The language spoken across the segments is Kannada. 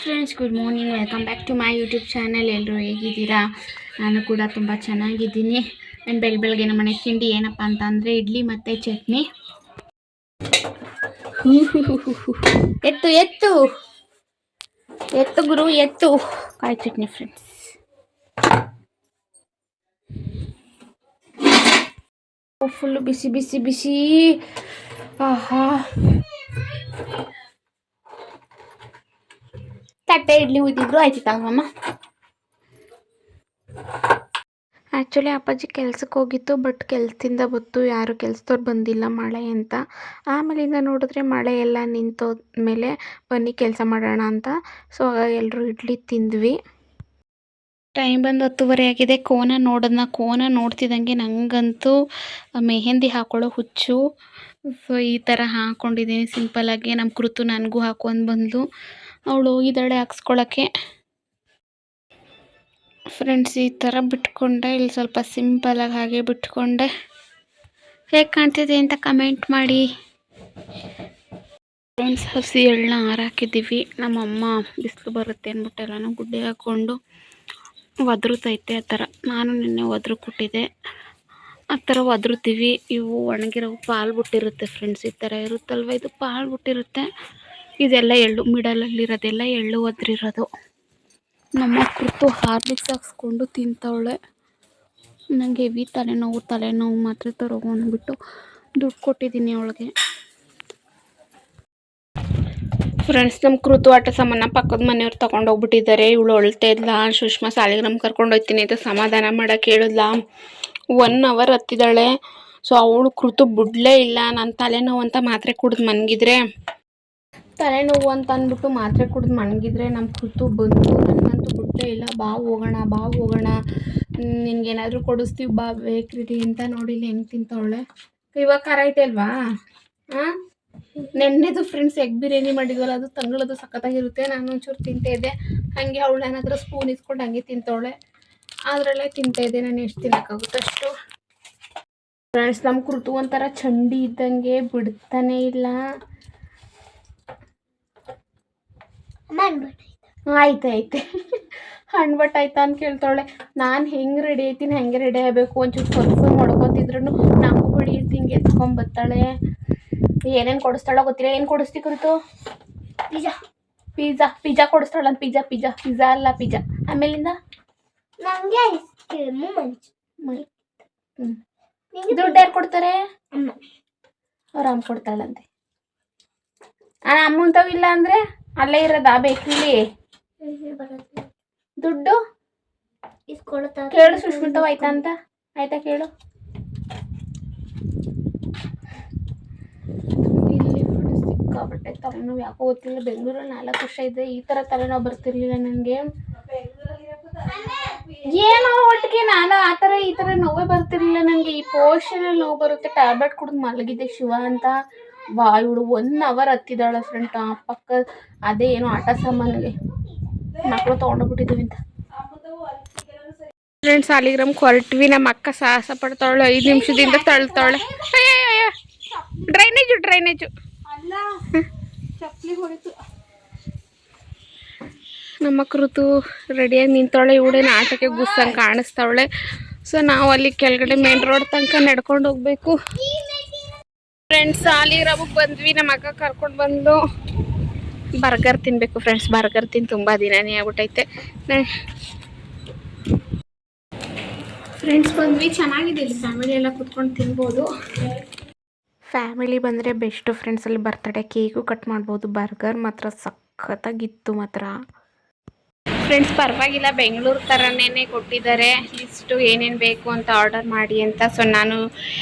Friends, good morning. Welcome back to my YouTube channel. ಎಲ್ಲರೂ ಹೇಗಿದ್ದೀರಾ? ನಾನು ಕೂಡ ತುಂಬ ಚೆನ್ನಾಗಿದ್ದೀನಿ. ನಾನು ಬೆಳಗ್ಗೆ ನಮ್ಮ ಮನೆ ತಿಂಡಿ ಏನಪ್ಪ ಅಂತ ಅಂದರೆ ಇಡ್ಲಿ ಮತ್ತು ಚಟ್ನಿ. ಎತ್ತು ಎತ್ತು ಎತ್ತು ಗುರು ಎತ್ತು. ಕಾಯಿ ಚಟ್ನಿ ಫ್ರೆಂಡ್ಸ್. ಫುಲ್ಲು ಬಿಸಿ ಬಿಸಿ ಬಿಸಿ. ಆಹಾ, ತಟ್ಟೆ ಇಡ್ಲಿ ಉಯ್ದಿದ್ರು ಆಯ್ತಿತ್ತಲ್ವಮ್ಮ. ಆ್ಯಕ್ಚುಲಿ ಅಪ್ಪಾಜಿ ಕೆಲ್ಸಕ್ಕೆ ಹೋಗಿತ್ತು, ಬಟ್ ಕೆಲಸದಿಂದ ಬತ್ತು ಯಾರು ಕೆಲಸದವ್ರು ಬಂದಿಲ್ಲ ಮಳೆ ಅಂತ. ಆಮೇಲಿಂದ ನೋಡಿದ್ರೆ ಮಳೆ ಎಲ್ಲ ನಿಂತೋದ್ಮೇಲೆ ಬನ್ನಿ ಕೆಲಸ ಮಾಡೋಣ ಅಂತ. ಸೊ ಎಲ್ಲರೂ ಇಡ್ಲಿ ತಿಂದ್ವಿ. ಟೈಮ್ ಬಂದು 10:30 ಆಗಿದೆ. ಕೋನ ನೋಡ್ತಿದ್ದಂಗೆ ನನಗಂತೂ ಮೆಹಂದಿ ಹಾಕೊಳ್ಳೋ ಹುಚ್ಚು. ಸೊ ಈ ಥರ ಹಾಕ್ಕೊಂಡಿದ್ದೀನಿ ಸಿಂಪಲ್ಲಾಗಿ. ನಮ್ಮ ಕೃತು ನನಗೂ ಹಾಕೊಂಡು ಬಂದು ಅವಳು ಹೋಗಿದ್ದಾಳೆ ಹಾಕ್ಸ್ಕೊಳ್ಳೋಕ್ಕೆ. ಫ್ರೆಂಡ್ಸ್, ಈ ಥರ ಬಿಟ್ಕೊಂಡೆ. ಇಲ್ಲಿ ಸ್ವಲ್ಪ ಸಿಂಪಲಾಗಿ ಹಾಗೆ ಬಿಟ್ಕೊಂಡೆ. ಹೇಗೆ ಕಾಣ್ತಿದೆ ಅಂತ ಕಮೆಂಟ್ ಮಾಡಿ. ಫ್ರೆಂಡ್ಸ್, ಹಸಿ ಎಳ್ಳನ್ನ ಹಾಕಿದ್ದೀವಿ. ನಮ್ಮಮ್ಮ ಬಿಸಿಲು ಬರುತ್ತೆ ಅಂದ್ಬಿಟ್ಟು ಎಲ್ಲನೂ ಗುಡ್ಡೆ ಹಾಕ್ಕೊಂಡು ಒದರುತ್ತೈತೆ. ಆ ಥರ ನಾನು ನಿನ್ನೆ ಒದ್ರು ಕೊಟ್ಟಿದ್ದೆ. ಆ ಥರ ಒದರುತ್ತೀವಿ. ಇವು ಒಣಗಿರೋ ಪಾಲು ಬಿಟ್ಟಿರುತ್ತೆ ಫ್ರೆಂಡ್ಸ್. ಈ ಥರ ಇರುತ್ತಲ್ವ, ಇದು ಪಾಲು ಬಿಟ್ಟಿರುತ್ತೆ. ಇದೆಲ್ಲ ಎಳ್ಳು, ಮಿಡಲಲ್ಲಿರೋದೆಲ್ಲ ಎಳ್ಳು ಒದ್ರಿರೋದು. ನಮ್ಮ ಕೃತು ಹಾರ್ಲಿಕ್ಸ್ ಹಾಕ್ಸ್ಕೊಂಡು ತಿಂತವಳೆ. ನನಗೆ ಹೆವಿ ತಲೆನೋವು ಮಾತ್ರ ತರೋಗೊಂಡ್ಬಿಟ್ಟು ದುಡ್ಡು ಕೊಟ್ಟಿದ್ದೀನಿ ಅವಳಿಗೆ. ಫ್ರೆಂಡ್ಸ್, ನಮ್ಮ ಕೃತು ಆಟ ಸಾಮಾನ ಪಕ್ಕದ ಮನೆಯವ್ರು ತೊಗೊಂಡು ಹೋಗ್ಬಿಟ್ಟಿದ್ದಾರೆ. ಇವಳು ಅಳ್ತಾ ಇದ್ಲ. ಸುಷ್ಮಾ ಸಾಲಿಗ್ರಾಮ್ ಕರ್ಕೊಂಡು ಹೋಗ್ತೀನಿ ಅಂತ ಸಮಾಧಾನ ಮಾಡೋಕ್ಕೆ ಹೇಳಿದ್ಲ. 1 hour ಹತ್ತಿದ್ದಾಳೆ. ಸೊ ಅವಳು ಕೃತು ಬಿಡಲೇ ಇಲ್ಲ. ನಾನು ತಲೆನೋವು ಅಂತ ಮಾತ್ರೆ ಕುಡಿದು ಮನಗಿದ್ರೆ ನಮ್ಮ ಕೃತು ಬಂದು ನನಗಂತೂ ಬಿಡಲೇ ಇಲ್ಲ. ಬಾ ಹೋಗೋಣ, ನಿನ್ಗೇನಾದರೂ ಕೊಡಿಸ್ತೀವಿ ಬಾ ಬೇಕ್ರಿ ಅಂತ. ನೋಡಿಲ್ಲ ಹೆಂಗೆ ತಿಂತವಳೆ. ಇವಾಗ ಖಾರ ಐತೆ ಅಲ್ವಾ? ನೆನ್ನೆದು ಫ್ರೆಂಡ್ಸ್ ಎಗ್ ಬಿರಿಯಾನಿ ಮಾಡಿದ್ವಲ್ಲ, ಅದು ತಂಗಳದು ಸಖತ್ತಾಗಿರುತ್ತೆ. ನಾನು ಒಂಚೂರು ತಿಂತಾ ಇದ್ದೆ ಹಾಗೆ. ಅವಳು ನನ್ನ ಹತ್ರ ಸ್ಪೂನ್ ಇಸ್ಕೊಂಡು ಹಂಗೆ ತಿಂತವಳೆ. ಅದರಲ್ಲೇ ತಿಂತಾ ಇದ್ದೆ. ನಾನು ಎಷ್ಟು ತಿನ್ನೋಕ್ಕಾಗುತ್ತೆ ಅಷ್ಟು. ಫ್ರೆಂಡ್ಸ್, ನಮ್ಮ ಕೃತು ಒಂಥರ ಚಂಡಿ ಇದ್ದಂಗೆ ಬಿಡ್ತಾನೆ ಇಲ್ಲ. ಆಯ್ತೈತೆ ಹಣ್ಬಟ್ಟಾಯ್ತಾ ಅಂತ ಕೇಳ್ತಾವಳೆ. ನಾನು ಹೆಂಗೆ ರೆಡಿ ಆಯ್ತೀನಿ ಹಂಗೆ ರೆಡಿ ಆಗಬೇಕು. ಒಂಚೂರು ಸ್ವಲ್ಪ ಮಾಡ್ಕೊತಿದ್ರು ನಾವು ಬಿಡಿ ಅಂತ ಹಿಂಗೆ ಎತ್ಕೊಂಬತ್ತಾಳೆ. ಏನೇನು ಕೊಡಿಸ್ತಾಳೋ ಗೊತ್ತಿಲ್ಲ. ಏನು ಕೊಡಿಸ್ತಿ ಕೃತು? ಪಿಜ್ಜಾ ಕೊಡಿಸ್ತಾಳಂತ. ಪಿಜ್ಜಾ ಅಲ್ಲ ಪಿಜ್ಜಾ. ಆಮೇಲಿಂದ ನನಗೆ ಐಸ್ ಕ್ರೀಮು ದುಡ್ಡು ಯಾರು ಕೊಡ್ತಾರೆ? ಅವ್ರ ಅಮ್ಮ ಕೊಡ್ತಾಳಂತೆ. ಅಮ್ಮಂತವಿಲ್ಲ ಅಂದರೆ ಅಲ್ಲೇ ಇರೋದಾ ಬೇಕ್ರಿಲಿ? ದುಡ್ಡು ಕೇಳು ಸುಷ್ಮಿತವ್ ಆಯ್ತಾ ಅಂತ. ಆಯ್ತಾ ಕೇಳು. ಇಲ್ಲಿ ಸಿಕ್ಕಾಬಟ್ಟೆ ತಲೆನೋವು. ಯಾಕೋ ಗೊತ್ತಿಲ್ಲ. ಬೆಂಗಳೂರಲ್ಲಿ 4 ವರ್ಷ ಇದೆ, ಈ ಥರ ತಲೆನೋವು ಬರ್ತಿರ್ಲಿಲ್ಲ ನನಗೆ. ಏನೋ ಒಟ್ಟಿಗೆ ನಾನು ಆ ಥರ ಈ ಥರ ನೋವೇ ಬರ್ತಿರ್ಲಿಲ್ಲ ನನಗೆ. ಈ ಪೋರ್ಷನಲ್ಲಿ ನೋವು ಬರುತ್ತೆ. ಟ್ಯಾಬ್ಲೆಟ್ ಕುಡಿದು ಮಲಗಿದ್ದೆ ಶಿವ ಅಂತ. ಇವಳು 1 hour ಹತ್ತಿದ್ದಾಳೆ ಫ್ರೆಂಡ್. ಪಕ್ಕ ಅದೇ ಏನೋ ಆಟ ಸಾಮಾನಿಗೆ ಮಕ್ಕಳು ತೊಗೊಂಡೋಗ್ಬಿಟ್ಟಿದ್ದೀವಿ ಅಂತ. ಫ್ರೆಂಡ್ಸ್, ಸಾಲಿಗ್ರಾಮ್ ಹೊರಟ್ವಿ. ನಮ್ಮ ಅಕ್ಕ ಸಾಹಸ ಪಡ್ತಾವಳೆ. 5 ನಿಮಿಷದಿಂದ ತಳ್ತಾವಳೆ. ಡ್ರೈನೇಜು ನಮ್ಮ ಕೃತು ರೆಡಿಯಾಗಿ ನಿಂತವಳೆ. ಇವಳೇನು ಆಟಕ್ಕೆ ಗುಸ್ಸಂಗೆ ಕಾಣಿಸ್ತಾವಳೆ. ಸೊ ನಾವು ಅಲ್ಲಿ ಕೆಳಗಡೆ ಮೇನ್ ರೋಡ್ ತನಕ ನಡ್ಕೊಂಡು ಹೋಗ್ಬೇಕು. ಫ್ರೆಂಡ್ಸ್, ಸಾಲಿಗ್ರಾಮಿಗೆ ಬಂದ್ವಿ. ನಮ್ಮ ಅಕ್ಕ ಕರ್ಕೊಂಡು ಬಂದು ಬರ್ಗರ್ ತಿನ್ನಬೇಕು ಫ್ರೆಂಡ್ಸ್. ಬರ್ಗರ್ ತಿಂದು ತುಂಬ ದಿನನೇ ಆಗ್ಬಿಟ್ಟೈತೆ. ಫ್ರೆಂಡ್ಸ್ ಬಂದ್ವಿ. ಚೆನ್ನಾಗಿದೆ. ಇಲ್ಲಿ ಫ್ಯಾಮಿಲಿ ಎಲ್ಲ ಕುತ್ಕೊಂಡು ತಿನ್ಬೋದು. ಫ್ಯಾಮಿಲಿ ಬಂದರೆ ಬೆಸ್ಟು ಫ್ರೆಂಡ್ಸ್. ಅಲ್ಲಿ ಬರ್ತಡೇ ಕೇಕು ಕಟ್ ಮಾಡ್ಬೋದು. ಬರ್ಗರ್ ಮಾತ್ರ ಸಖತ್ತಾಗಿತ್ತು ಮಾತ್ರ ಫ್ರೆಂಡ್ಸ್. ಪರವಾಗಿಲ್ಲ, ಬೆಂಗಳೂರು ಥರನೇ ಕೊಟ್ಟಿದ್ದಾರೆ. ಇಷ್ಟು ಏನೇನು ಬೇಕು ಅಂತ ಆರ್ಡರ್ ಮಾಡಿ ಅಂತ. ಸೊ ನಾನು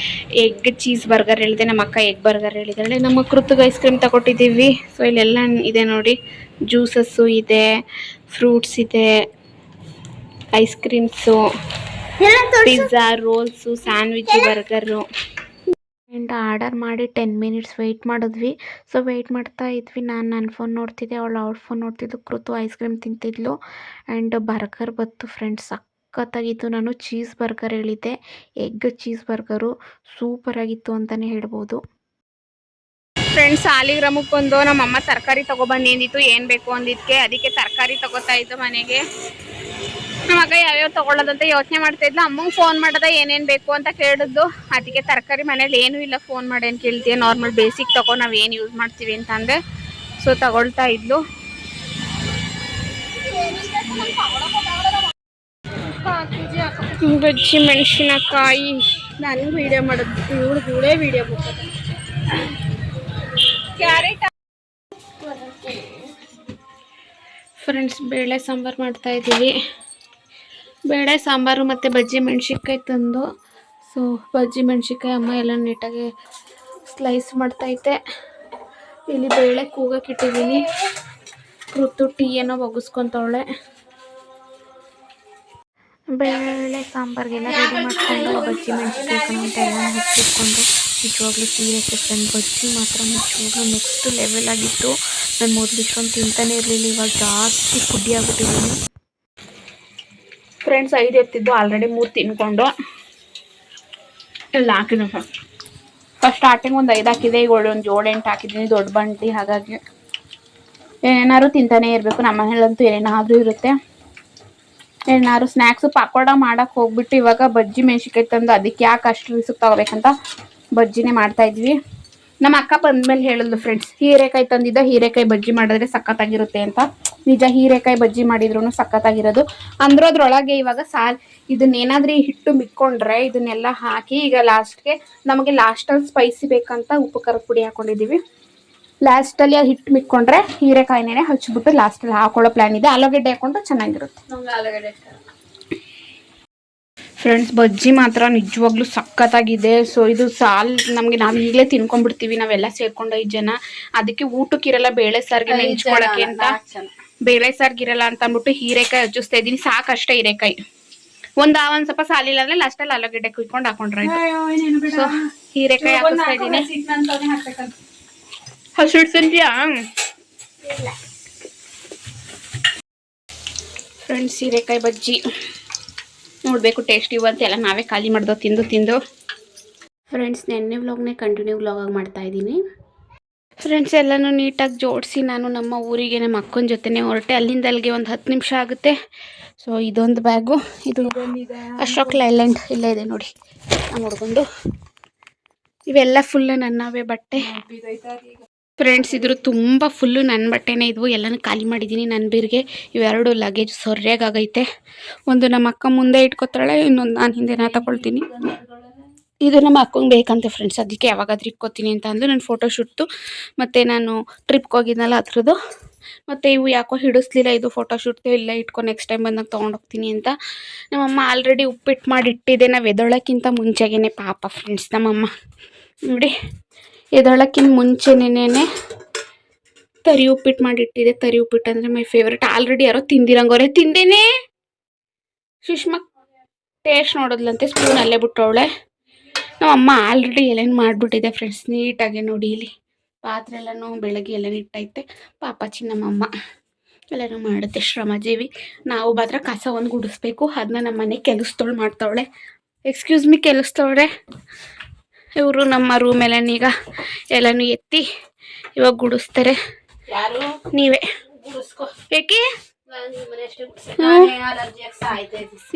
ಎಗ್ ಚೀಸ್ ಬರ್ಗರ್ ಹೇಳಿದೆ, ನಮ್ಮ ಅಕ್ಕ ಎಗ್ ಬರ್ಗರ್ ಹೇಳಿದ್ದಾಳೆ. ನಮ್ಮ ಕೃತಿಗೆ ಐಸ್ ಕ್ರೀಮ್ ತಗೊಟ್ಟಿದ್ದೀವಿ. ಸೊ ಇಲ್ಲೆಲ್ಲ ಇದೆ ನೋಡಿ. ಜ್ಯೂಸಸ್ಸು ಇದೆ, ಫ್ರೂಟ್ಸ್ ಇದೆ, ice creams, pizza, rolls, sandwich, burger. And order ಮಾಡಿ 10 minutes ವೆಯ್ಟ್ ಮಾಡಿದ್ವಿ. ಸೊ ವೆಯ್ಟ್ ಮಾಡ್ತಾ ಇದ್ವಿ. ನಾನು ನನ್ನ ಫೋನ್ ನೋಡ್ತಿದ್ದೆ, ಅವಳು ಅವ್ಳ ಫೋನ್ ನೋಡ್ತಿದ್ದು. ಕೃತು ಐಸ್ ಕ್ರೀಮ್ ತಿಂತಿದ್ಲು. ಆ್ಯಂಡ್ ಬರ್ಗರ್ ಬಂತು ಫ್ರೆಂಡ್ಸ್. ಸಖತ್ತಾಗಿತ್ತು. ನಾನು ಚೀಸ್ ಬರ್ಗರ್ ಹೇಳಿದ್ದೆ, ಎಗ್ ಚೀಸ್ ಬರ್ಗರು ಸೂಪರಾಗಿತ್ತು ಅಂತಲೇ ಹೇಳ್ಬೋದು. ಫ್ರೆಂಡ್ಸ್ ಸಾಲಿಗ್ರಾಮಕ್ಕೆ ಬಂದು ನಮ್ಮಮ್ಮ ತರಕಾರಿ ತಗೊಬನ್ನಿ ಅಂದಿತ್ತು ಏನು ಬೇಕು ಅಂದಿದ್ದಕ್ಕೆ ಅದಕ್ಕೆ ತರಕಾರಿ ತಗೋತಾ ಇದ್ದು ಮನೆಗೆ. ನಮ್ಮ ಮಗ ಯಾವ್ಯಾವ ತಗೊಳ್ಳೋದಂತ ಯೋಚನೆ ಮಾಡ್ತಾ ಇದ್ಲು. ಅಮ್ಮಂಗೆ ಫೋನ್ ಮಾಡದ ಏನೇನು ಬೇಕು ಅಂತ ಕೇಳಿದ್ದು. ಅದಕ್ಕೆ ತರಕಾರಿ ಮನೇಲಿ ಏನೂ ಇಲ್ಲ, ಫೋನ್ ಮಾಡಿ ಏನು ಕೇಳ್ತೀಯ, ನಾರ್ಮಲ್ ಬೇಸಿಕ್ ತಗೋ, ನಾವು ಏನು ಯೂಸ್ ಮಾಡ್ತೀವಿ ಅಂತ ಅಂದೆ. ಸೊ ತಗೊಳ್ತಾ ಇದ್ಲು. ಬಜ್ಜಿ ಮೆಣಸಿನಕಾಯಿ ನನಗೆ ವೀಡಿಯೋ ಮಾಡೋದು, ಇವಳು ಗೂಡೇ ವೀಡಿಯೋ ಬೇಕು. ಕ್ಯಾರೆಟ್ ಫ್ರೆಂಡ್ಸ್ ಬೇಳೆ ಸಾಂಬಾರು ಮಾಡ್ತಾ ಇದ್ದೀವಿ. ಬೇಳೆ ಸಾಂಬಾರು ಮತ್ತು ಬಜ್ಜಿ ಮೆಣಸಿನ್ಕಾಯಿ ತಂದು, ಸೊ ಬಜ್ಜಿ ಮೆಣಸಿನ್ಕಾಯಿ ಅಮ್ಮ ಎಲ್ಲ ನೀಟಾಗಿ ಸ್ಲೈಸ್ ಮಾಡ್ತೈತೆ. ಇಲ್ಲಿ ಬೇಳೆ ಕೂಗಕ್ಕೆ ಇಟ್ಟಿದ್ದೀನಿ. ಋತು ಟೀ ಏನೋ ಒಗಿಸ್ಕೊತವಳೆ. ಬೇಳೆ ಸಾಂಬಾರಿಗೆಲ್ಲ ರೆಡಿ ಮಾಡಿಕೊಂಡು ಬಜ್ಜಿ ಮೆಣಸಿನ್ಕಾಯಿ ಅಂತ ಎಲ್ಲ ಹಚ್ಚಿಟ್ಕೊಂಡು ನಿಜವಾಗ್ಲೂ ಸೀರಿಯಸ್ ಫ್ರೆಂಡ್. ಬಜ್ಜಿ ಮಾತ್ರ ನಿಜವಾಗ್ಲೂ ನೆಕ್ಸ್ಟ್ ಲೆವೆಲ್ ಆಗಿತ್ತು. ನಾನು ಮೊದಲು ಇಷ್ಟೊಂದು ತಿಂತಾನೆ ಇರಲಿಲ್ಲ, ಇವಾಗ ಜಾಸ್ತಿ ಫುಡ್ಡಿ ಆಗ್ಬಿಟ್ಟಿದ್ದೀನಿ ಫ್ರೆಂಡ್ಸ್. 5 ಎತ್ತಿದ್ದು ಆಲ್ರೆಡಿ 3 ತಿನ್ಕೊಂಡು ಎಲ್ಲ ಹಾಕಿದ್ದೆ. ಫಸ್ಟ್ ಸ್ಟಾರ್ಟಿಂಗ್ ಒಂದು 5 ಹಾಕಿದೆ, ಈಗ ಒಂದು 7-8 ಹಾಕಿದ್ದೀನಿ. ದೊಡ್ಡ ಬಂಡಿ, ಹಾಗಾಗಿ ಏನೇನಾದ್ರು ತಿಂತಾನೆ ಇರಬೇಕು. ನಮ್ಮ ಮನೇಲಂತೂ ಏನೇನಾದರೂ ಇರುತ್ತೆ. ಏನಾದ್ರು ಸ್ನ್ಯಾಕ್ಸು ಪಕೋಡ ಮಾಡೋಕ್ಕೆ ಹೋಗ್ಬಿಟ್ಟು ಇವಾಗ ಬಜ್ಜಿ ಮೆಣಸಿನ್ಕಾಯಿ ತಂದು ಅದಕ್ಕೆ ಯಾಕೆ ಅಷ್ಟು ರಿಸ್ಕ್ ತಗೋಬೇಕಂತ ಬಜ್ಜಿನೇ ಮಾಡ್ತಾಯಿದ್ವಿ. ನಮ್ಮ ಅಕ್ಕ ಬಂದಮೇಲೆ ಹೇಳಿದ್ಲು ಫ್ರೆಂಡ್ಸ್, ಹೀರೆಕಾಯಿ ತಂದಿದ್ದ, ಹೀರೆಕಾಯಿ ಬಜ್ಜಿ ಮಾಡಿದ್ರೆ ಸಖತ್ತಾಗಿರುತ್ತೆ ಅಂತ. ನಿಜ, ಹೀರೆಕಾಯಿ ಬಜ್ಜಿ ಮಾಡಿದ್ರು ಸಖತ್ತಾಗಿರೋದು. ಅದ್ರೊಳಗೆ ಇವಾಗ ಇದನ್ನೇನಾದ್ರೂ ಹಿಟ್ಟು ಮಿಕ್ಕೊಂಡ್ರೆ ಇದನ್ನೆಲ್ಲ ಹಾಕಿ ಈಗ ಲಾಸ್ಟ್ಗೆ ನಮಗೆ ಲಾಸ್ಟಲ್ಲಿ ಸ್ಪೈಸಿ ಬೇಕಂತ ಉಪ್ಪು ಖಾರದ ಪುಡಿ ಹಾಕೊಂಡಿದ್ದೀವಿ. ಲಾಸ್ಟಲ್ಲಿ ಅದು ಹಿಟ್ಟು ಮಿಕ್ಕೊಂಡ್ರೆ ಹೀರೆಕಾಯಿನೇ ಹಚ್ಚಿಬಿಟ್ಟು ಲಾಸ್ಟಲ್ಲಿ ಹಾಕೊಳ್ಳೋ ಪ್ಲ್ಯಾನ್ ಇದೆ. ಆಲೂಗಡ್ಡೆ ಹಾಕೊಂಡು ಚೆನ್ನಾಗಿರುತ್ತೆ. ಫ್ರೆಂಡ್ಸ್ ಬಜ್ಜಿ ಮಾತ್ರ ನಿಜವಾಗ್ಲೂ ಸಖತ್ತಾಗಿದೆ. ಸೊ ಇದು ನಮಗೆ ನಾವು ಈಗಲೇ ತಿನ್ಕೊಂಡ್ಬಿಡ್ತೀವಿ ನಾವೆಲ್ಲ ಸೇರ್ಕೊಂಡು 5 ಜನ. ಅದಕ್ಕೆ ಊಟಕ್ಕಿರಲ್ಲ, ಬೇಳೆ ಸಾರಿಗೆ ನೆಂಚ್ಕೊಳಕ್ಕೆ ಅಂತ, ಬೇಳೆ ಸಾರಿಗಿರಲ್ಲ ಅಂತ ಅಂದ್ಬಿಟ್ಟು ಹೀರೆಕಾಯಿ ಹಚ್ಚಿಸ್ತಾ ಇದ್ದೀನಿ. ಸಾಕಷ್ಟೇ ಹೀರೆಕಾಯಿ. ಒಂದು ಸ್ವಲ್ಪ ಸಾಲಿಲ್ಲ ಅಂದ್ರೆ ಲಾಸ್ಟಲ್ಲಿ ಆಲೂಗಡ್ಡೆ ಕುಯ್ಕೊಂಡು ಹಾಕೊಂಡ್ರೆ ಸೊ ಹೀರೆಕಾಯಿ ಹಾಕಿಸ್ತಾ ಇದ್ದೀನಿ. ಹಸಿಡ್ಸಂತೀಯಾ ಫ್ರೆಂಡ್ಸ್? ಹೀರೆಕಾಯಿ ಬಜ್ಜಿ ನೋಡಬೇಕು ಟೇಸ್ಟ್ ಇವಂತೆ ಎಲ್ಲ ನಾವೇ ಖಾಲಿ ಮಾಡ್ದೋ ತಿಂದು ಫ್ರೆಂಡ್ಸ್. ನೆನ್ನೆ ವ್ಲಾಗ್ನೇ ಕಂಟಿನ್ಯೂ ವ್ಲಾಗಾಗಿ ಮಾಡ್ತಾಯಿದ್ದೀನಿ ಫ್ರೆಂಡ್ಸ್. ಎಲ್ಲನೂ ನೀಟಾಗಿ ಜೋಡಿಸಿ ನಾನು ನಮ್ಮ ಊರಿಗೆ ನಮ್ಮ ಅಕ್ಕನ ಜೊತೆನೇ ಹೊರಟೆ. ಅಲ್ಲಿಂದ ಅಲ್ಲಿಗೆ ಒಂದು 10 ನಿಮಿಷ ಆಗುತ್ತೆ. ಸೊ ಇದೊಂದು ಬ್ಯಾಗು, ಇದು ಅಶೋಕ್ ಲೈಲ್ಯಾಂಡ್ ಇಲ್ಲೇ ಇದೆ ನೋಡಿ ನಮ್ಮ ಹುಡ್ಕೊಂಡು. ಇವೆಲ್ಲ ಫುಲ್ಲು ನನ್ನವೇ ಬಟ್ಟೆ ಫ್ರೆಂಡ್ಸ್. ಇದ್ರ ತುಂಬ ಫುಲ್ಲು ನನ್ನ ಬಟ್ಟೆನೇ ಇದ್ವು, ಎಲ್ಲನೂ ಖಾಲಿ ಮಾಡಿದ್ದೀನಿ. ನನ್ನ ಬೀರಿಗೆ ಇವೆರಡು ಲಗೇಜ್ ಸೊರ್ಯಾಗೈತೆ. ಒಂದು ನಮ್ಮ ಅಕ್ಕ ಮುಂದೆ ಇಟ್ಕೊತಾಳೆ, ಇನ್ನೊಂದು ನಾನು ಹಿಂದೆ ತಗೊಳ್ತೀನಿ. ಇದು ನಮ್ಮ ಅಕ್ಕಂಗೆ ಬೇಕಂತೆ ಫ್ರೆಂಡ್ಸ್, ಅದಕ್ಕೆ ಯಾವಾಗಾದ್ರೂ ಇಟ್ಕೊತೀನಿ ಅಂತ ಅಂದು ನಾನು ಫೋಟೋ ಶೂಟ್ದು ಮತ್ತು ನಾನು ಟ್ರಿಪ್ಗೆ ಹೋಗಿದ್ನಲ್ಲ ಅದ್ರದ್ದು. ಮತ್ತು ಇವು ಯಾಕೋ ಹಿಡಿಸ್ಲಿಲ್ಲ, ಇದು ಫೋಟೋ ಶೂಟ್ಗೆ ಇಲ್ಲ ಇಟ್ಕೊ ನೆಕ್ಸ್ಟ್ ಟೈಮ್ ಬಂದಾಗ ತೊಗೊಂಡೋಗ್ತೀನಿ ಅಂತ. ನಮ್ಮಮ್ಮ ಆಲ್ರೆಡಿ ಉಪ್ಪಿಟ್ಟು ಮಾಡಿಟ್ಟಿದೆ. ನಾವು ಎದೊಳಕ್ಕಿಂತ ಮುಂಚೆಗೇ ಪಾಪ ಫ್ರೆಂಡ್ಸ್ ನಮ್ಮಮ್ಮ ನೋಡಿ, ಎದೊಳಕ್ಕಿಂತ ಮುಂಚೆನೇ ತರಿ ಉಪ್ಪಿಟ್ಟು ಮಾಡಿಟ್ಟಿದೆ. ತರಿ ಉಪ್ಪಿಟ್ಟು ಅಂದರೆ ಮೈ ಫೇವ್ರೇಟ್. ಆಲ್ರೆಡಿ ಯಾರೋ ತಿಂದಿರಂಗೋರೆ. ತಿಂದೇನೆ ಸುಷ್ಮಾ ಟೇಸ್ಟ್ ನೋಡೋದ್ಲಂತೆ, ಸ್ಪೂನ್ ಅಲ್ಲೇ ಬಿಟ್ಟವಳೆ. ನಮ್ಮಮ್ಮ ಆಲ್ರೆಡಿ ಎಲೆನ ಮಾಡಿಬಿಟ್ಟಿದೆ ಫ್ರೆಂಡ್ಸ್. ನೀಟಾಗಿ ನೋಡಿ, ಇಲ್ಲಿ ಪಾತ್ರೆ ಎಲ್ಲನೂ ಬೆಳಗ್ಗೆ ಎಲ್ಲನೂ ಇಟ್ಟೈತೆ. ಪಾಪಾಚಿ ನಮ್ಮಮ್ಮ ಎಲ್ಲನೂ ಮಾಡುತ್ತೆ, ಶ್ರಮಜೀವಿ. ನಾವು ಮಾತ್ರ ಕಸ ಒಂದು ಗುಡಿಸ್ಬೇಕು, ಅದನ್ನ ನಮ್ಮ ಮನೆ ಕೆಲಸದವಳು ಮಾಡ್ತಾವಳೆ. ಎಕ್ಸ್ಕ್ಯೂಸ್ ಮೀ, ಕೆಲಸದವಳೆ ಇವರು. ನಮ್ಮ ರೂಮೆಲ್ಲನೂ ಈಗ ಎಲ್ಲನೂ ಎತ್ತಿ ಇವಾಗ ಗುಡಿಸ್ತಾರೆ. ಯಾರು? ನೀವೇ ಏಕೆ?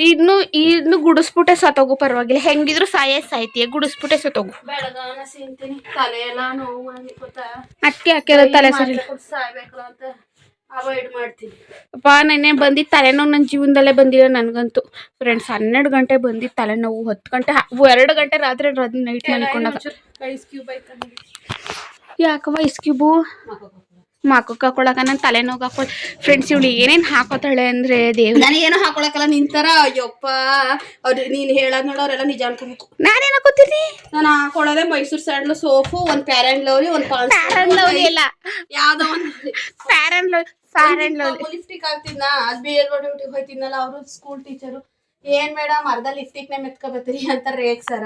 ಇನ್ನು ಗುಡಿಸ್ಬಿಟ್ಟೆ ಸತ್ತೋಗು, ಪರವಾಗಿಲ್ಲ. ಹೆಂಗಿದ್ರು ಸಾಯ್ತೀಯ, ಗುಡಿಸ್ಬಿಟ್ಟೆ ಸತ್ತೋಗು. ಅಕ್ಕಿ ಹಾಕಿರೋ ತಲೆ ಸರಿ ಅವಾಯ್ಡ್ ಮಾಡ್ತೀನಿ ಅಪ್ಪ. ನೆನ್ನೆ ಬಂದಿದ್ದು ತಲೆನೋವು ನನ್ನ ಜೀವನದಲ್ಲೇ ಬಂದಿಲ್ಲ ನನಗಂತೂ ಫ್ರೆಂಡ್ಸ್. 12 ಗಂಟೆ ಬಂದಿದ್ದು ತಲೆನೋವು. 10 ಗಂಟೆ 2 ಗಂಟೆ ರಾತ್ರಿ ನೈಟ್ ಮಲ್ಕೊಂಡಾಗ. ಯಾಕವ ಐಸ್ ಕ್ಯೂಬು ಮಕ್ಕಕ್ಕೆ ಹಾಕೊಳಕ? ನಾನು ತಲೆನೋವು ಹಾಕೊಳ್ಳಿ ಫ್ರೆಂಡ್ಸ್. ಇವಳು ಏನೇನು ಹಾಕೋತಾಳೆ ಅಂದರೆ ದೇವ್ರು. ನನಗೇನು ಹಾಕೊಳಕಲ್ಲ ನಿಂತರ. ಅಯ್ಯಪ್ಪ, ಅವ್ರು ನೀನು ಹೇಳೋದು ನೋಡೋರೆಲ್ಲ ನಿಜ ಅನ್ಕೋಬೇಕು. ನಾನೇನು ಹಾಕೋತೀನಿ? ನಾನು ಹಾಕೊಳ್ಳೋದೆ ಮೈಸೂರು ಸ್ಯಾಂಡಲ್ ಸೋಪು, ಒಂದು ಫೇರ್ ಆ್ಯಂಡ್ ಲವ್ಲಿ, ಒಂದು ಫ್ಯಾರನ್ ಲವ್ಲಿ ಇಲ್ಲ, ಯಾವುದೋ ಒಂದು ಫ್ಯಾರನ್ ಲವ್ಲಿ ಲಿಪ್ಸ್ಟಿಕ್ ಹಾಕ್ತಿದ್ನ. ಅದು ಬಿ ಎಲ್ ಡ್ಯೂಟಿಗೆ ಹೋಯ್ತಿದ್ನಲ್ಲ, ಅವರು ಸ್ಕೂಲ್ ಟೀಚರು. ಏನ್ ಮೇಡಮ್ ಅರ್ಧ ಲಿಪ್ಸ್ಟಿಕ್ನೇ ಮೆತ್ಕೋಬೇಕ್ರಿ ಅಂತ ರೇಗ್ಸರ.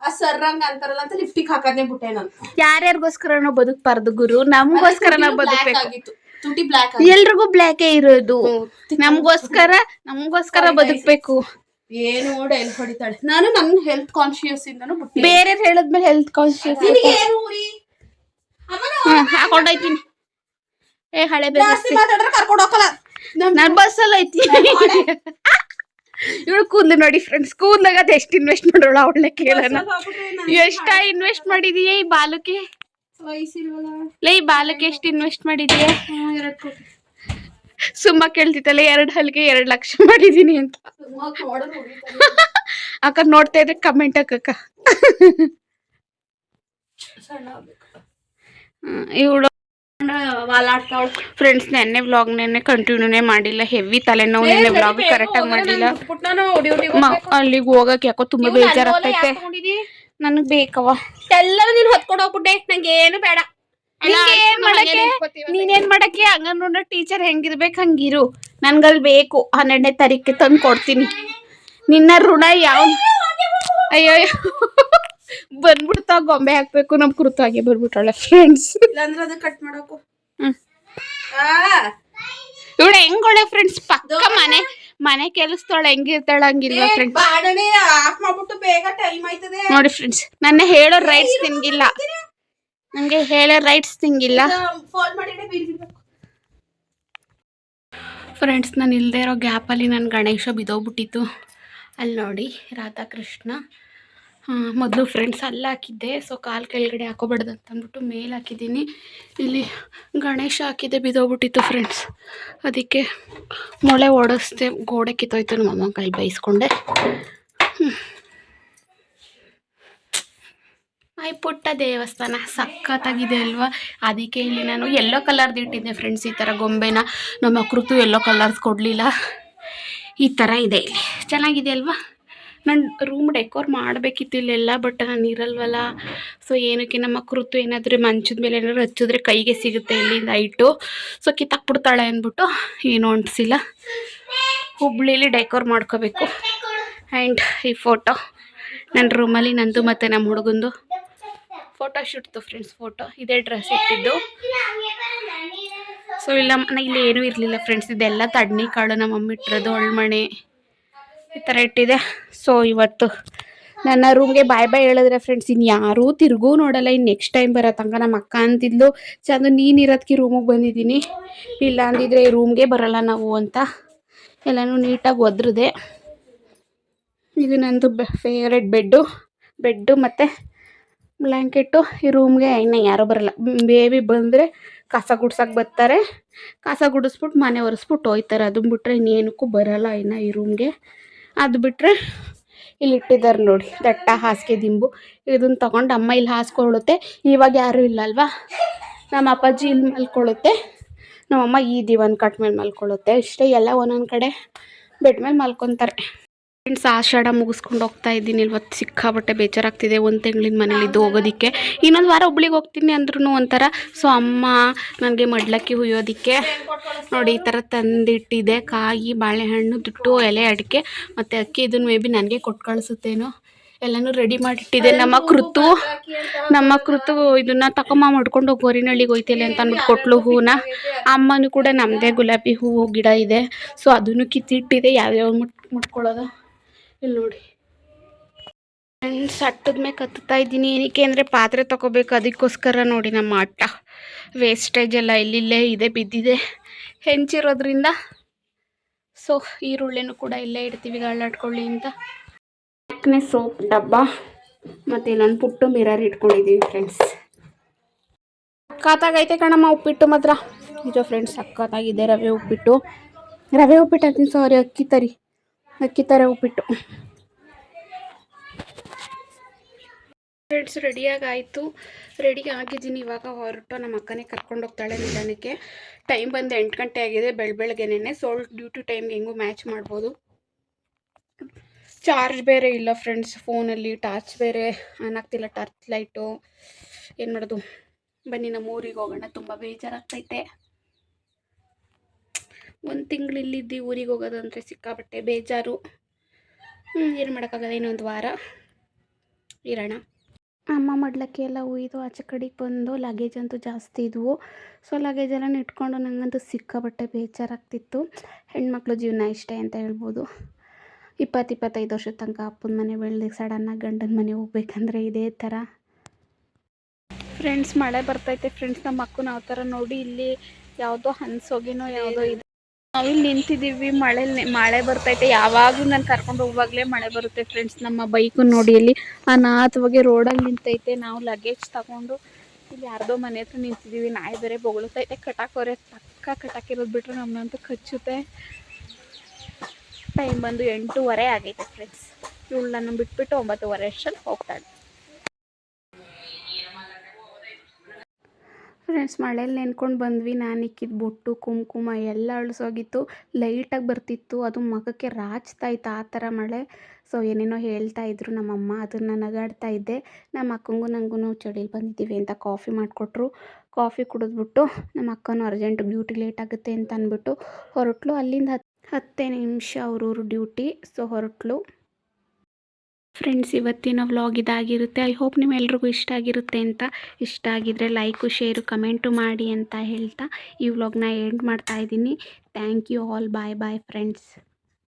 ಆ ಸರ್ರಂಗ್ ಅಂತಾರಲ್ಲ ಅಂತ ಲಿಪ್ಸ್ಟಿಕ್ ಹಾಕೋದೇ ಬಿಟ್ಟೆ ನಾನು. ಯಾರ್ಯಾರಿಗೋಸ್ಕರ ಬದುಕ್ಬಾರ್ದು ಗುರು, ನಮಗೋಸ್ಕರ ನಾವು ಬದುಕಬೇಕು. ತುಟಿ ಬ್ಲ್ಯಾಕ್, ಎಲ್ರಿಗೂ ಬ್ಲ್ಯಾಕೇ ಇರೋದು. ನಮಗೋಸ್ಕರ ಬದುಕಬೇಕು. ಏನು ಡೈಲ್ ಹೊಡಿತಾಳೆ. ನಾನು ನನ್ನ ಹೆಲ್ತ್ ಕಾನ್ಶಿಯಸ್ ಇಂದನು ಬಿಟ್ಟೆ. ಬೇರೆ ಹೇಳಿದ್ಮೇಲೆ ಹೆಲ್ತ್ ಕಾನ್ಶಿಯಸ್ ಹಾಕೊಂಡೋಯ್ತೀನಿ. ಏ ಹಳೆ ಬಸ್ ಜಾಸ್ತಿ ಮಾತಾಡಿದ್ರೆ ಕರ್ಕೊಂಡು ಹೋಗಲ್ಲ. ನಾನು ಬಸ್ಸಲ್ಲಿ ಐತಿ. ಇವಳು ಕೂದ್ಲು ನೋಡಿ ಫ್ರೆಂಡ್ಸ್, ಕೂದ್ಲಾಗ ಅದು ಎಷ್ಟು ಇನ್ವೆಸ್ಟ್ ಮಾಡೋಳು ಅವಳನ್ನೇ ಕೇಳೋಣ. ಎಷ್ಟ ಇನ್ವೆಸ್ಟ್ ಮಾಡಿದೀಯ ಈ ಬಾಲಕ್ಕೆ? ಲೇ ಈ ಬಾಲಕ್ಕೆ ಎಷ್ಟು ಇನ್ವೆಸ್ಟ್ ಮಾಡಿದೀಯ? 2 ಕೋಟಿ. ಸುಮ್ಮ ಕೇಳ್ತಿತ್ತಲ್ಲ 2 ಹಲ್ಗೆ 2 ಲಕ್ಷ ಮಾಡಿದೀನಿ ಅಂತ. ಅಕ್ಕ ನೋಡ್ತಾ ಇದ್ರೆ ಕಮೆಂಟ್ ಹಾಕಕ್ಕ. ಇವಳು ಫ್ರೆಂಡ್ಸ್ ನೆನ್ನೆ ವ್ಲಾಗ್ ಕಂಟಿನ್ಯೂನೇ ಮಾಡಿಲ್ಲ. ಹೆವಿ ತಲೆನೋವು. ನೆನ್ನೆ ವ್ಲಾಗ್ ಕರೆಕ್ಟ್ ಆಗಿ ಮಾಡಿಲ್ಲ. ಅಲ್ಲಿಗೆ ಹೋಗಕ್ ಯಾಕೋ ತುಂಬಾ ಬೇಜಾರಾಗ್ತೈತೆ. ನನಗ್ ಬೇಕವ. ಎಲ್ಲರೂ ನೀನ್ ಹೊತ್ಕೊಂಡು ಹೋಗ್ಬಿಟ್ಟೆ. ನಂಗೆ ಏನು ಬೇಡ. ನೀನೇನ್ ಮಾಡಕ್ಕೆ? ಹಂಗ ಟೀಚರ್ ಹೆಂಗಿರ್ಬೇಕು ಹಂಗಿರು. ನನ್ಗಲ್ ಬೇಕು. 12ನೇ ತಾರೀಕಿಗೆ ತಂದು ಕೊಡ್ತೀನಿ. ನಿನ್ನ ಋಣ ಯಾವ? ಅಯ್ಯೋ ಬಂದ್ಬಿಡ್ತಾ ಗೊಂಬೆ ಹಾಕ್ಬೇಕು. ನಮ್ ಕುರ್ತು ಹಾಗೆ ಬಂದ್ಬಿಟ್ಟಾಳೆ ಫ್ರೆಂಡ್ಸ್. ಇಲ್ಲಾಂದ್ರೆ ಅದ ಕಟ್ ಮಾಡಕು. ಇವಳು ಹೆಂಗೊಳೆ ಫ್ರೆಂಡ್ಸ್, ಪಕ್ಕ ಮನೆ ಕೆಲಸದೊಳ ಹೆಂಗಿರ್ತಾಳ ಹಂಗಿಲ್ವಾ ಫ್ರೆಂಡ್ಸ್? ಬಾಡಣೆ ಆಫ್ ಮಾಡ್ಬಿಟ್ಟು ಬೇಗ ಟೈಮ್ ಆಯ್ತದೆ ನೋಡಿ ಫ್ರೆಂಡ್ಸ್, ನನ್ನ ಹೇಳೋ ರೈಟ್ಸ್ ತಿಂಗಿಲ್ಲ. ನಂಗೆ ಹೇಳೋ ರೈಟ್ಸ್ ತಿಂಗಿಲ್ಲ ಫೋನ್ ಮಾಡಿದ್ರೆ ಬೀಳ್ಬಿಡ್ಬೇಕು. ಫ್ರೆಂಡ್ಸ್, ನಾನು ಇಲ್ಲದೆ ಇರೋ ಗ್ಯಾಪಲ್ಲಿ ನನ್ನ ಗಣೇಶ ಬಿದ್ದೋಗ್ಬಿಟ್ಟಿತ್ತು. ಅಲ್ಲಿ ನೋಡಿ ರಾಧಾಕೃಷ್ಣ. ಮೊದಲು ಫ್ರೆಂಡ್ಸ್ ಅಲ್ಲಿ ಹಾಕಿದ್ದೆ. ಸೊ ಕಾಲು ಕೆಳಗಡೆ ಹಾಕೋಬಾರ್ದು ಅಂತ ಅಂದ್ಬಿಟ್ಟು ಮೇಲೆ ಹಾಕಿದ್ದೀನಿ. ಇಲ್ಲಿ ಗಣೇಶ ಹಾಕಿದ್ದೆ, ಬಿದ್ದೋಗ್ಬಿಟ್ಟಿತ್ತು ಫ್ರೆಂಡ್ಸ್. ಅದಕ್ಕೆ ಮೊಳೆ ಓಡಿಸ್ದೆ, ಗೋಡೆ ಕಿತ್ತೋಯ್ತು. ನಮ್ಮ ಅಮ್ಮ ಕೈ ಬೈಸ್ಕೊಂಡೆ. ಪುಟ್ಟ ದೇವಸ್ಥಾನ ಸಖತ್ತಾಗಿದೆ ಅಲ್ವಾ? ಅದಕ್ಕೆ ಇಲ್ಲಿ ನಾನು ಯೆಲ್ಲೋ ಕಲರ್ದು ಇಟ್ಟಿದ್ದೆ ಫ್ರೆಂಡ್ಸ್. ಈ ಥರ ಗೊಂಬೆನ ನಮ್ಮ ಮಕ್ಕಳು ಯೆಲ್ಲೋ ಕಲರ್ಸ್ ಕೊಡಲಿಲ್ಲ. ಈ ಥರ ಇದೆ ಇಲ್ಲಿ. ಚೆನ್ನಾಗಿದೆ ಅಲ್ವಾ? ನಾನು ರೂಮ್ ಡೆಕೋರ್ ಮಾಡಬೇಕಿತ್ತು ಇಲ್ಲೆಲ್ಲ, ಬಟ್ ನಾನು ಇರಲ್ವಲ್ಲ. ಸೊ ಏನಕ್ಕೆ ನಮ್ಮ ಮಕ್ಕಳು ಏನಾದರೂ ಮಂಚದ ಮೇಲೆ ಏನಾದ್ರು ಹಚ್ಚಿದ್ರೆ ಕೈಗೆ ಸಿಗುತ್ತೆ ಇಲ್ಲಿಂದ ಹೈಟು. ಸೊ ಕಿತ್ತಾಕ್ಬಿಡ್ತಾಳೆ ಅಂದ್ಬಿಟ್ಟು ಏನು ಅಂಟಿಸಿಲ್ಲ. ಹುಬ್ಳಿಲಿ ಡೆಕೋರ್ ಮಾಡ್ಕೋಬೇಕು. ಆ್ಯಂಡ್ ಈ ಫೋಟೋ ನನ್ನ ರೂಮಲ್ಲಿ ನಂದು ಮತ್ತು ನಮ್ಮ ಹುಡುಗಂದು ಫೋಟೋ ಶೂಟ್ತು ಫ್ರೆಂಡ್ಸ್. ಫೋಟೋ ಇದೇ ಡ್ರೆಸ್ ಇಟ್ಟಿದ್ದು. ಸೊ ಇಲ್ಲಿ ಏನೂ ಇರಲಿಲ್ಲ ಫ್ರೆಂಡ್ಸ್. ಇದೆಲ್ಲ ತಡ್ನಿ ಕಾಳು ನಮ್ಮ ಮಮ್ಮಿ ಇಟ್ಟಿರೋದು, ಒಳ್ಮಣೆ ಈ ಥರ ಇಟ್ಟಿದೆ. ಸೊ ಇವತ್ತು ನನ್ನ ರೂಮ್ಗೆ ಬಾಯ್ ಬಾಯ್ ಹೇಳಿದ್ರೆ ಫ್ರೆಂಡ್ಸ್, ಇನ್ನು ಯಾರೂ ತಿರುಗೂ ನೋಡಲ್ಲ. ಇನ್ನು ನೆಕ್ಸ್ಟ್ ಟೈಮ್ ಬರತ್ತಂಗ ನಮ್ಮ ಅಕ್ಕ ಅಂತಿದ್ಲು, ಚಂದ ನೀನಿರೋದಕ್ಕೆ ರೂಮಿಗೆ ಬಂದಿದ್ದೀನಿ, ಇಲ್ಲ ಅಂದಿದ್ರೆ ಈ ರೂಮ್ಗೆ ಬರೋಲ್ಲ ನಾವು ಅಂತ. ಎಲ್ಲನೂ ನೀಟಾಗಿ ಒದ್ರದೆ. ಇದು ನಂದು ಫೇವ್ರೆಟ್ ಬೆಡ್ಡು ಮತ್ತು ಬ್ಲ್ಯಾಂಕೆಟು. ಈ ರೂಮ್ಗೆ ಇನ್ನು ಯಾರೂ ಬರೋಲ್ಲ. ಬೇಬಿ ಬಂದರೆ ಕಸ ಗುಡ್ಸಕ್ಕೆ ಬರ್ತಾರೆ. ಕಸ ಗುಡಿಸ್ಬಿಟ್ಟು ಮನೆ ಒರೆಸ್ಬಿಟ್ಟು ಹೋಯ್ತಾರೆ. ಅದನ್ನ ಬಿಟ್ಟರೆ ಇನ್ನೇನಕ್ಕೂ ಬರೋಲ್ಲ ಇನ್ನು ಈ ರೂಮ್ಗೆ. ಅದು ಬಿಟ್ಟರೆ ಇಲ್ಲಿ ಇಟ್ಟಿದ್ದಾರೆ ನೋಡಿ ದಟ್ಟ ಹಾಸಿಗೆ ದಿಂಬು. ಇದನ್ನು ತೊಗೊಂಡು ಅಮ್ಮ ಇಲ್ಲಿ ಹಾಸ್ಕೊಳ್ಳುತ್ತೆ. ಇವಾಗ ಯಾರೂ ಇಲ್ಲ ಅಲ್ವಾ? ನಮ್ಮ ಅಪ್ಪಾಜಿ ಇಲ್ಲಿ ಮಲ್ಕೊಳ್ಳುತ್ತೆ, ನಮ್ಮಮ್ಮ ಈ ದಿವಾನ್ ಕಟ್ ಮೇಲೆ ಮಲ್ಕೊಳ್ಳುತ್ತೆ. ಇಷ್ಟೇ, ಎಲ್ಲ ಒಂದೊಂದು ಕಡೆ ಬೆಡ್ ಮೇಲೆ ಮಲ್ಕೊತಾರೆ. ಫ್ರೆಂಡ್ಸ್, ಆಷಾಢ ಮುಗಿಸ್ಕೊಂಡು ಹೋಗ್ತಾ ಇದ್ದೀನಿ. ಇವತ್ತು ಸಿಕ್ಕಾಬಟ್ಟೆ ಬೇಜಾರಾಗ್ತಿದೆ. 1 ತಿಂಗಳಿನ ಮನೇಲಿದ್ದು ಹೋಗೋದಕ್ಕೆ. ಇನ್ನೊಂದು ವಾರ ಹುಬ್ಳಿಗೆ ಹೋಗ್ತೀನಿ ಅಂದ್ರೂ ಒಂಥರ. ಸೊ ಅಮ್ಮ ನನಗೆ ಮಡ್ಲಕ್ಕಿ ಹುಯ್ಯೋದಕ್ಕೆ ನೋಡಿ ಈ ಥರ ತಂದಿಟ್ಟಿದೆ. ಕಾಯಿ, ಬಾಳೆಹಣ್ಣು, ದುಡ್ಡು, ಎಲೆ ಅಡಿಕೆ ಮತ್ತು ಅಕ್ಕಿ. ಇದನ್ನು ಮೇ ಬಿ ನನಗೆ ಕೊಟ್ಟು ಕಳಿಸುತ್ತೇನೋ. ಎಲ್ಲನೂ ರೆಡಿ ಮಾಡಿಟ್ಟಿದೆ. ನಮ್ಮ ಕೃತು ಇದನ್ನು ತಗೊಂಬ ಮಾಡ್ಕೊಂಡು ಹೋಗಿ ಗೋರಿನಳ್ಳಿಗೆ ಹೋಯ್ತಿಲ್ಲ ಅಂತ ಅಂದ್ಬಿಟ್ಟು ಕೊಟ್ಲು ಹೂವನ್ನ. ಅಮ್ಮನೂ ಕೂಡ ನಮ್ಮದೇ ಗುಲಾಬಿ ಹೂವು ಗಿಡ ಇದೆ. ಸೊ ಅದನ್ನು ಕಿತ್ತಿಟ್ಟಿದೆ. ಯಾವ್ಯಾವ ಮುಟ್ಕೊಳ್ಳೋದು ಇಲ್ಲಿ ನೋಡಿ ಫ್ರೆಂಡ್ಸ್. ಅಟ್ಟದ ಮೇಲೆ ಕತ್ತುತ್ತಾ ಇದ್ದೀನಿ. ಏನಕ್ಕೆ ಅಂದರೆ ಪಾತ್ರೆ ತೊಗೋಬೇಕು. ಅದಕ್ಕೋಸ್ಕರ ನೋಡಿ ನಮ್ಮ ಅಟ್ಟ ವೇಸ್ಟೇಜ್ ಎಲ್ಲ ಇಲ್ಲಿಲ್ಲೇ ಇದೆ, ಬಿದ್ದಿದೆ ಹೆಂಚಿರೋದ್ರಿಂದ. ಸೊ ಈರುಳ್ಳಿನೂ ಕೂಡ ಇಲ್ಲೇ ಇಡ್ತೀವಿ ಗಾಳಾಡ್ಕೊಳ್ಳಿ ಅಂತ. ಸೋಪ್ ಡಬ್ಬ ಮತ್ತು ಇಲ್ಲೊಂದು ಪುಟ್ಟು ಮಿರರ್ ಇಟ್ಕೊಂಡಿದ್ದೀವಿ ಫ್ರೆಂಡ್ಸ್. ಸಕ್ಕತ್ತಾಗೈತೆ ಕಣಮ್ಮ ಉಪ್ಪಿಟ್ಟು ಮಾತ್ರ. ನಿಜ ಫ್ರೆಂಡ್ಸ್, ಸಕ್ಕತ್ತಾಗಿದೆ. ರವೆ ಉಪ್ಪಿಟ್ಟು ಅಂತೀನಿ, ಸಾರಿ, ಅಕ್ಕಿ ಥರ ಉಪ್ಪಿಟ್ಟು. ಫ್ರೆಂಡ್ಸ್, ರೆಡಿಯಾಗಾಯಿತು. ರೆಡಿ ಆಗಿದ್ದೀನಿ. ಇವಾಗ ಹೊರಟು ನಮ್ಮ ಅಕ್ಕನೇ ಕರ್ಕೊಂಡು ಹೋಗ್ತಾಳೆ ನಿಧಾನಕ್ಕೆ. ಟೈಮ್ ಬಂದು 8 ಗಂಟೆ ಆಗಿದೆ ಬೆಳಗ್ಗೆನೇ. ಸೊ ಡ್ಯೂಟಿ ಟೈಮ್ಗೆ ಹೆಂಗೂ ಮ್ಯಾಚ್ ಮಾಡ್ಬೋದು. ಚಾರ್ಜ್ ಬೇರೆ ಇಲ್ಲ ಫ್ರೆಂಡ್ಸ್ ಫೋನಲ್ಲಿ. ಟಾರ್ಚ್ ಬೇರೆ ಆನ್ ಆಗ್ತಿಲ್ಲ, ಟಾರ್ಚ್ ಲೈಟು. ಏನು ಮಾಡೋದು? ಬನ್ನಿ ನಮ್ಮ ಊರಿಗೆ ಹೋಗೋಣ. ತುಂಬ ಬೇಜಾರಾಗ್ತೈತೆ. 1 ತಿಂಗಳು ಇಲ್ಲಿದ್ದು ಊರಿಗೆ ಹೋಗೋದಂದರೆ ಸಿಕ್ಕಾಬಟ್ಟೆ ಬೇಜಾರು. ಏನು ಮಾಡೋಕ್ಕಾಗಲ್ಲ, ಇನ್ನೊಂದು ವಾರ ಇರೋಣ. ಅಮ್ಮ ಮಡ್ಲಕ್ಕಿ ಎಲ್ಲ ಉಯ್ದು ಆಚೆ ಕಡೆಗೆ ಬಂದು ಲಗೇಜ್ ಅಂತೂ ಜಾಸ್ತಿ ಇದ್ವು. ಸೊ ಲಗೇಜೆಲ್ಲ ಇಟ್ಕೊಂಡು ನನಗಂತೂ ಸಿಕ್ಕಾಬಟ್ಟೆ ಬೇಜಾರಾಗ್ತಿತ್ತು. ಹೆಣ್ಮಕ್ಳು ಜೀವನ ಇಷ್ಟೇ ಅಂತ ಹೇಳ್ಬೋದು. 20-25 ವರ್ಷದ ತನಕ ಅಪ್ಪನ ಮನೆ ಬೆಳೆದು ಸಡನ್ನಾಗಿ ಗಂಡನ ಮನೆ ಹೋಗ್ಬೇಕಂದ್ರೆ ಇದೇ ಥರ. ಫ್ರೆಂಡ್ಸ್ ಮಳೆ ಬರ್ತೈತೆ ಫ್ರೆಂಡ್ಸ್. ನಮ್ಮ ಅಕ್ಕನ ಯಾವ ಥರ ನೋಡಿ ಇಲ್ಲಿ ಯಾವುದೋ ಹನ್ಸೋಗಿನೋ ಯಾವುದೋ ಇದೆ. ನಾವಿಲ್ಲಿ ನಿಂತಿದ್ದೀವಿ, ಮಳೆ ಬರ್ತೈತೆ. ಯಾವಾಗಲೂ ನಾನು ಕರ್ಕೊಂಡು ಹೋಗುವಾಗಲೇ ಮಳೆ ಬರುತ್ತೆ ಫ್ರೆಂಡ್ಸ್. ನಮ್ಮ ಬೈಕು ನೋಡಿ ಇಲ್ಲಿ ಅನಾಥವಾಗಿ ರೋಡಲ್ಲಿ ನಿಂತೈತೆ. ನಾವು ಲಗೇಜ್ ತಗೊಂಡು ಇಲ್ಲಿ ಯಾರ್ದೋ ಮನೆ ಹತ್ರ ನಿಂತಿದ್ದೀವಿ. ನಾಯಿ ಬೇರೆ ಬೊಗಳುತ್ತೈತೆ. ಕಟಾಕೋರೆ ಪಕ್ಕ ಕಟಾಕಿರೋದು ಬಿಟ್ಟರೆ ನಮ್ಮನ್ನಂತೂ ಕಚ್ಚುತ್ತೆ. ಟೈಮ್ ಬಂದು 8:30 ಆಗೈತೆ ಫ್ರೆಂಡ್ಸ್. ಇವಳು ನನ್ನ ಬಿಟ್ಬಿಟ್ಟು 9:30 ಅಷ್ಟರಲ್ಲಿ ಹೋಗ್ತಾಳೆ ಫ್ರೆಂಡ್ಸ್. ಮಳೇಲಿ ನೆನ್ಕೊಂಡು ಬಂದ್ವಿ. ನಾನು ಇಕ್ಕಿದ ಬೊಟ್ಟು ಕುಂಕುಮ ಎಲ್ಲ ಅಳಿಸೋಗಿತ್ತು. ಲೈಟಾಗಿ ಬರ್ತಿತ್ತು, ಅದು ಮಗಕ್ಕೆ ರಾಚ್ತಾಯಿತ್ತು ಆ ಥರ ಮಳೆ. ಸೊ ಏನೇನೋ ಹೇಳ್ತಾ ಇದ್ರು ನಮ್ಮಮ್ಮ, ಅದನ್ನು ನಗಾಡ್ತಾ ಇದ್ದೆ. ನಮ್ಮ ಅಕ್ಕಂಗೂ ನನಗೂ ಚಳಿಲಿ ಬಂದಿದ್ದೀವಿ ಅಂತ ಕಾಫಿ ಮಾಡಿಕೊಟ್ರು. ಕಾಫಿ ಕುಡಿದ್ಬಿಟ್ಟು ನಮ್ಮ ಅಕ್ಕನೂ ಅರ್ಜೆಂಟ್ ಡ್ಯೂಟಿ ಲೇಟ್ ಆಗುತ್ತೆ ಅಂತ ಅಂದ್ಬಿಟ್ಟು ಹೊರಟ್ಲು. ಅಲ್ಲಿಂದ 10 ನಿಮಿಷ ಅವ್ರವ್ರ ಡ್ಯೂಟಿ. ಸೊ ಹೊರಟ್ಲು ಫ್ರೆಂಡ್ಸ್. ಇವತ್ತಿನ ವ್ಲಾಗ್ ಇದಾಗಿರುತ್ತೆ. ಐ ಹೋಪ್ ನಿಮ್ಮೆಲ್ರಿಗೂ ಇಷ್ಟ ಆಗಿರುತ್ತೆ ಅಂತ. ಇಷ್ಟ ಆಗಿದ್ರೆ ಲೈಕು ಶೇರು ಕಮೆಂಟು ಮಾಡಿ ಅಂತ ಹೇಳ್ತಾ ಈ ವ್ಲಾಗ್ನ ಎಂಡ್ ಮಾಡ್ತಾ ಇದ್ದೀನಿ. Thank you all. Bye bye friends.